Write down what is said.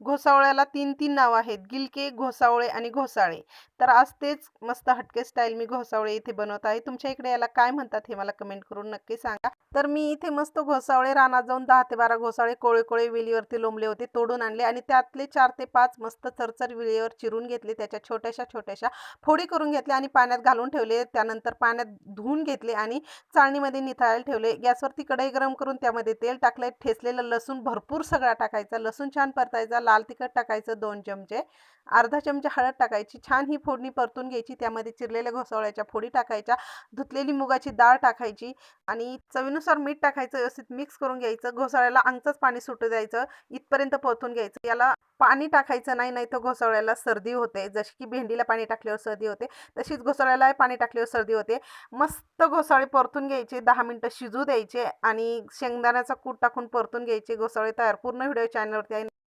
घोसावळ्याला 3-3 नावं आहेत. गिलके, घोसावळे आणि घोसाळे. तर आज तेच मस्त हटके स्टाईल मी घोसावळे इथे बनवत आहे. तुमच्या इकडे याला काय म्हणतात हे मला कमेंट करून नक्की सांगा. तर मी इथे मस्त घोसावळे रानात जाऊन 10 ते 12 घोसावळे कोळे-कोळे वेलीवरती लोंबले होते, तोडून आणले आणि त्यातले 4 ते 5 मस्त चरचर वेलीवर चिरून घेतले. त्याच्या छोट्याशा फोडी करून घेतल्या आणि पाण्यात घालून ठेवले. त्यानंतर पाण्यात धुवून घेतले आणि चाळणीमध्ये निथळायला ठेवले. गॅसवरती कढई गरम करून त्यामध्ये तेल टाकले. ठेचलेलं लसूण भरपूर सगळा टाकायचा. लसूण छान परतायचा. लाल तिखट टाकायचं 2 चमचे. अर्धा चमचा हळद टाकायची. छान ही फोडणी परतून घ्यायची. त्यामध्ये चिरलेल्या घोसावळ्याच्या फोडी टाकायच्या. धुतलेली मुगाची डाळ टाकायची आणि चवीनुसार मीठ टाकायचं. व्यवस्थित मिक्स करून घ्यायचं. घोसाळ्याला अंगचंच पाणी सुटू द्यायचं. इथपर्यंत परतून घ्यायचं. याला पाणी टाकायचं नाही, नाही तर घोसावळ्याला सर्दी होते. जशी की भेंडीला पाणी टाकल्यावर सर्दी होते, तशीच घोसाळ्याला पाणी टाकल्यावर सर्दी होते. मस्त घोसाळे परतून घ्यायचे. 10 मिनिटं शिजू द्यायचे आणि शेंगदाण्याचा कूट टाकून परतून घ्यायचे. घोसाळे तयार. पूर्ण व्हिडिओ चॅनलवरती आहे.